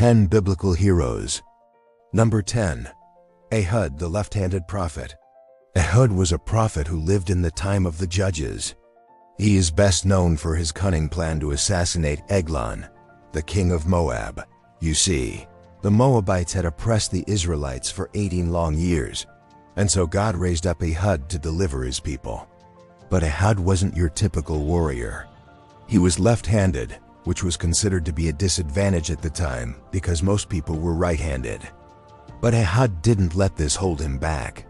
10 Biblical Heroes. Number 10. Ehud, the left-handed prophet. Ehud was a prophet who lived in the time of the Judges. He is best known for his cunning plan to assassinate Eglon, the king of Moab. You see, the Moabites had oppressed the Israelites for 18 long years, and so God raised up Ehud to deliver his people. But Ehud wasn't your typical warrior. He was left-handed, which was considered to be a disadvantage at the time because most people were right-handed. But Ehud didn't let this hold him back.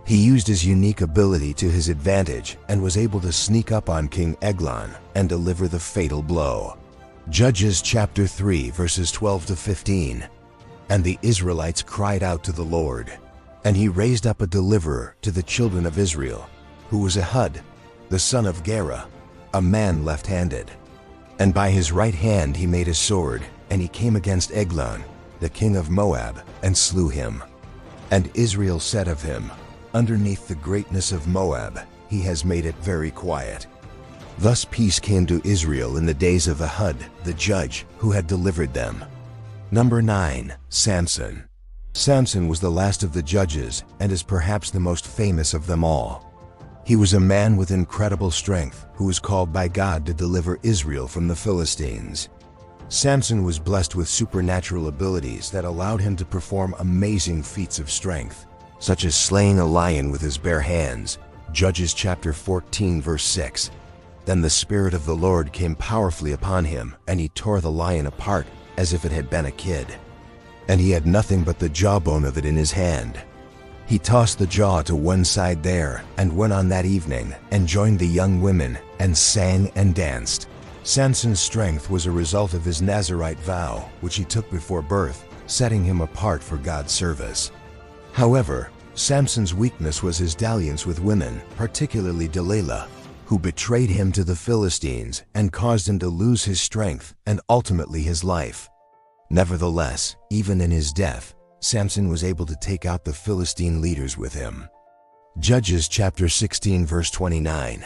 He used his unique ability to his advantage and was able to sneak up on King Eglon and deliver the fatal blow. Judges chapter 3 verses 12 to 15. And the Israelites cried out to the Lord, and he raised up a deliverer to the children of Israel, who was Ehud, the son of Gera, a man left-handed. And by his right hand he made a sword, and he came against Eglon, the king of Moab, and slew him. And Israel said of him, underneath the greatness of Moab, he has made it very quiet. Thus peace came to Israel in the days of Ehud, the judge, who had delivered them. Number 9. Samson. Samson was the last of the judges and is perhaps the most famous of them all. He was a man with incredible strength who was called by God to deliver Israel from the Philistines. Samson was blessed with supernatural abilities that allowed him to perform amazing feats of strength, such as slaying a lion with his bare hands. Judges chapter 14 verse 6. Then the Spirit of the Lord came powerfully upon him, and he tore the lion apart as if it had been a kid. And he had nothing but the jawbone of it in his hand. He tossed the jaw to one side there and went on that evening and joined the young women and sang and danced. Samson's strength was a result of his Nazirite vow, which he took before birth, setting him apart for God's service. However, Samson's weakness was his dalliance with women, particularly Delilah, who betrayed him to the Philistines and caused him to lose his strength and ultimately his life. Nevertheless, even in his death, Samson was able to take out the Philistine leaders with him. Judges chapter 16 verse 29.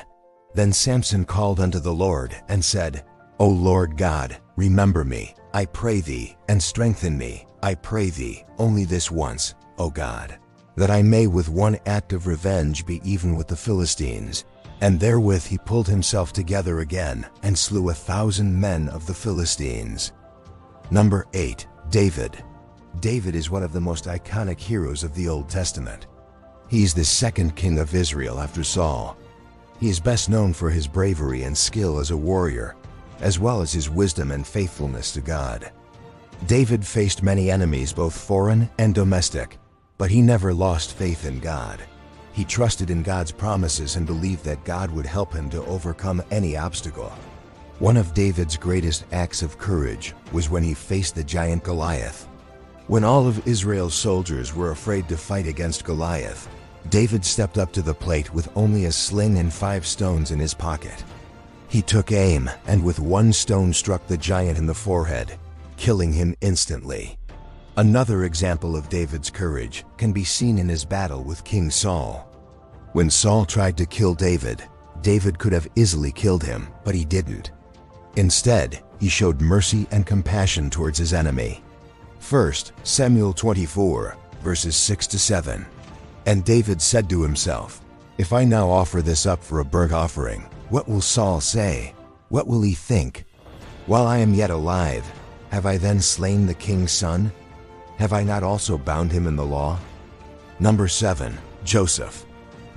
Then Samson called unto the Lord and said, O Lord God, remember me, I pray thee, and strengthen me, I pray thee, only this once, O God, that I may with one act of revenge be even with the Philistines. And therewith he pulled himself together again and slew 1,000 men of the Philistines. Number 8. David. David is one of the most iconic heroes of the Old Testament. He's the second king of Israel after Saul. He is best known for his bravery and skill as a warrior, as well as his wisdom and faithfulness to God. David faced many enemies, both foreign and domestic, but he never lost faith in God. He trusted in God's promises and believed that God would help him to overcome any obstacle. One of David's greatest acts of courage was when he faced the giant Goliath. When all of Israel's soldiers were afraid to fight against Goliath, David stepped up to the plate with only a sling and 5 stones in his pocket. He took aim and with one stone struck the giant in the forehead, killing him instantly. Another example of David's courage can be seen in his battle with King Saul. When Saul tried to kill David, David could have easily killed him, but he didn't. Instead, he showed mercy and compassion towards his enemy. 1 Samuel 24, verses 6 to 7. And David said to himself, If I now offer this up for a burnt offering, what will Saul say? What will he think? While I am yet alive, have I then slain the king's son? Have I not also bound him in the law? Number 7. Joseph.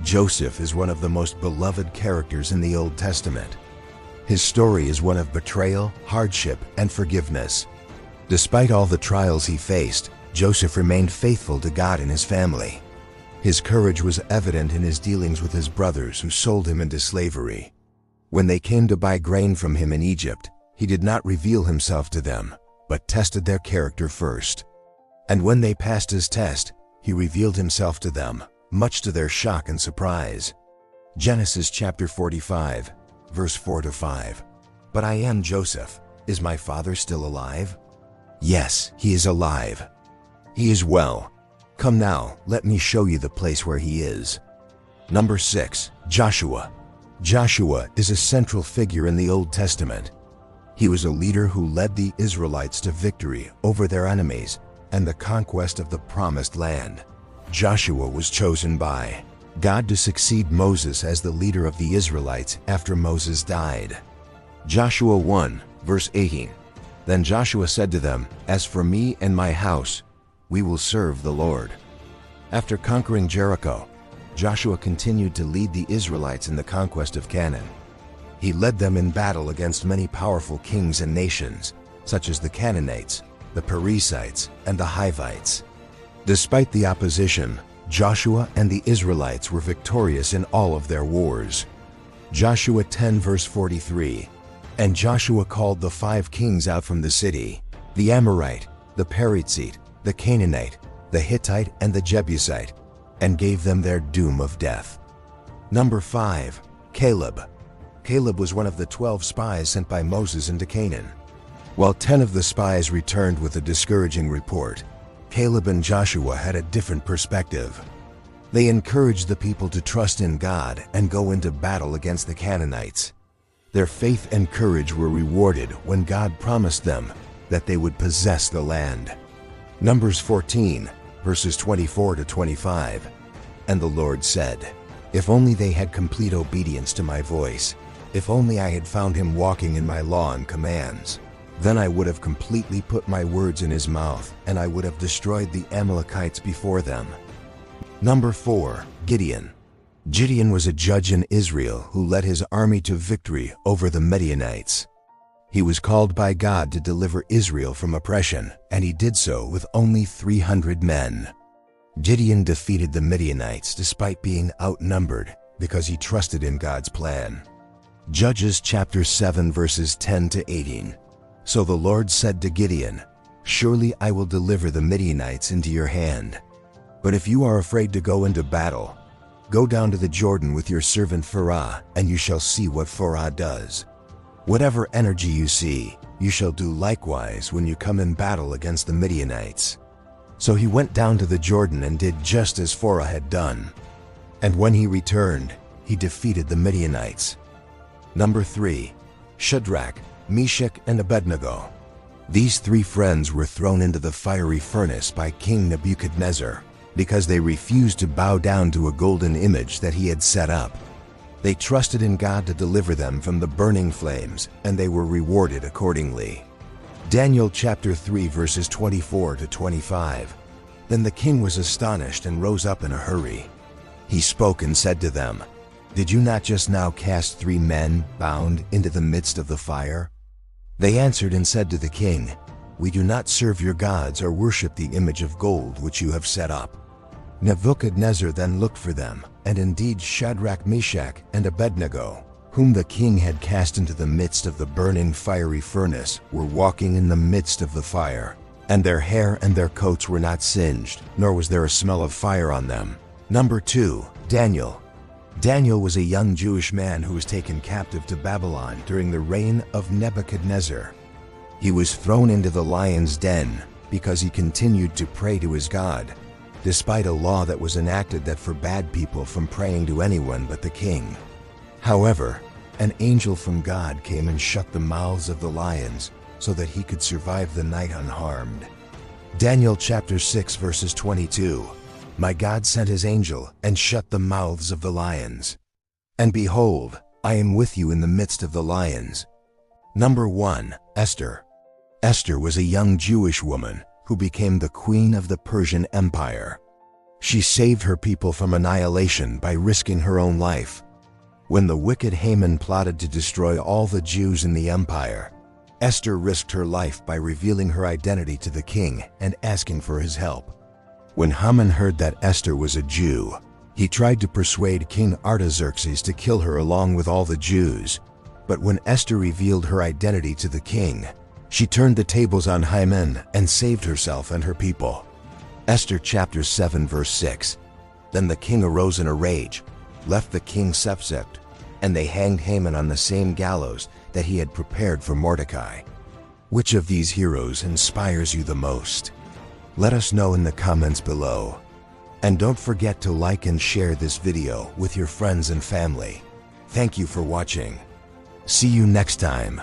Joseph is one of the most beloved characters in the Old Testament. His story is one of betrayal, hardship, and forgiveness. Despite all the trials he faced, Joseph remained faithful to God and his family. His courage was evident in his dealings with his brothers who sold him into slavery. When they came to buy grain from him in Egypt, he did not reveal himself to them, but tested their character first. And when they passed his test, he revealed himself to them, much to their shock and surprise. Genesis chapter 45, verse 4 to 5. But I am Joseph. Is my father still alive? Yes, he is alive. He is well. Come now, let me show you the place where he is. Number 6. Joshua. Joshua is a central figure in the Old Testament. He was a leader who led the Israelites to victory over their enemies and the conquest of the Promised Land. Joshua was chosen by God to succeed Moses as the leader of the Israelites after Moses died. Joshua 1, verse 18. Then Joshua said to them, "As for me and my house, we will serve the Lord." After conquering Jericho, Joshua continued to lead the Israelites in the conquest of Canaan. He led them in battle against many powerful kings and nations, such as the Canaanites, the Perizzites, and the Hivites. Despite the opposition, Joshua and the Israelites were victorious in all of their wars. Joshua 10 verse 43. And Joshua called the 5 kings out from the city, the Amorite, the Perizzite, the Canaanite, the Hittite, and the Jebusite, and gave them their doom of death. Number 5. Caleb. Caleb was one of the 12 spies sent by Moses into Canaan. While 10 of the spies returned with a discouraging report, Caleb and Joshua had a different perspective. They encouraged the people to trust in God and go into battle against the Canaanites. Their faith and courage were rewarded when God promised them that they would possess the land. Numbers 14, verses 24 to 25. And the Lord said, "If only they had complete obedience to my voice, if only I had found him walking in my law and commands, then I would have completely put my words in his mouth, and I would have destroyed the Amalekites before them." Number 4. Gideon. Gideon was a judge in Israel who led his army to victory over the Midianites. He was called by God to deliver Israel from oppression, and he did so with only 300 men. Gideon defeated the Midianites despite being outnumbered because he trusted in God's plan. Judges chapter 7 verses 10 to 18. So the Lord said to Gideon, "Surely I will deliver the Midianites into your hand. But if you are afraid to go into battle, go down to the Jordan with your servant Pharaoh, and you shall see what Pharaoh does. Whatever energy you see, you shall do likewise when you come in battle against the Midianites." So he went down to the Jordan and did just as Pharaoh had done. And when he returned, he defeated the Midianites. Number 3. Shadrach, Meshach, and Abednego. These 3 friends were thrown into the fiery furnace by King Nebuchadnezzar because they refused to bow down to a golden image that he had set up. They trusted in God to deliver them from the burning flames, and they were rewarded accordingly. Daniel chapter 3 verses 24 to 25. Then the king was astonished and rose up in a hurry. He spoke and said to them, "Did you not just now cast 3 men bound into the midst of the fire?" They answered and said to the king, "We do not serve your gods or worship the image of gold which you have set up." Nebuchadnezzar then looked for them, and indeed Shadrach, Meshach, and Abednego, whom the king had cast into the midst of the burning fiery furnace, were walking in the midst of the fire, and their hair and their coats were not singed, nor was there a smell of fire on them. Number 2. Daniel. Daniel was a young Jewish man who was taken captive to Babylon during the reign of Nebuchadnezzar. He was thrown into the lion's den because he continued to pray to his God, despite a law that was enacted that forbade people from praying to anyone but the king. However, an angel from God came and shut the mouths of the lions so that he could survive the night unharmed. Daniel chapter 6 verses 22. My God sent his angel and shut the mouths of the lions. And behold, I am with you in the midst of the lions. Number 1. Esther. Esther was a young Jewish woman who became the queen of the Persian Empire. She saved her people from annihilation by risking her own life. When the wicked Haman plotted to destroy all the Jews in the empire, Esther risked her life by revealing her identity to the king and asking for his help. When Haman heard that Esther was a Jew, he tried to persuade King Artaxerxes to kill her along with all the Jews. But when Esther revealed her identity to the king, she turned the tables on Haman and saved herself and her people. Esther chapter 7 verse 6. Then the king arose in a rage, left the king's scepter, and they hanged Haman on the same gallows that he had prepared for Mordecai. Which of these heroes inspires you the most? Let us know in the comments below. And don't forget to like and share this video with your friends and family. Thank you for watching. See you next time.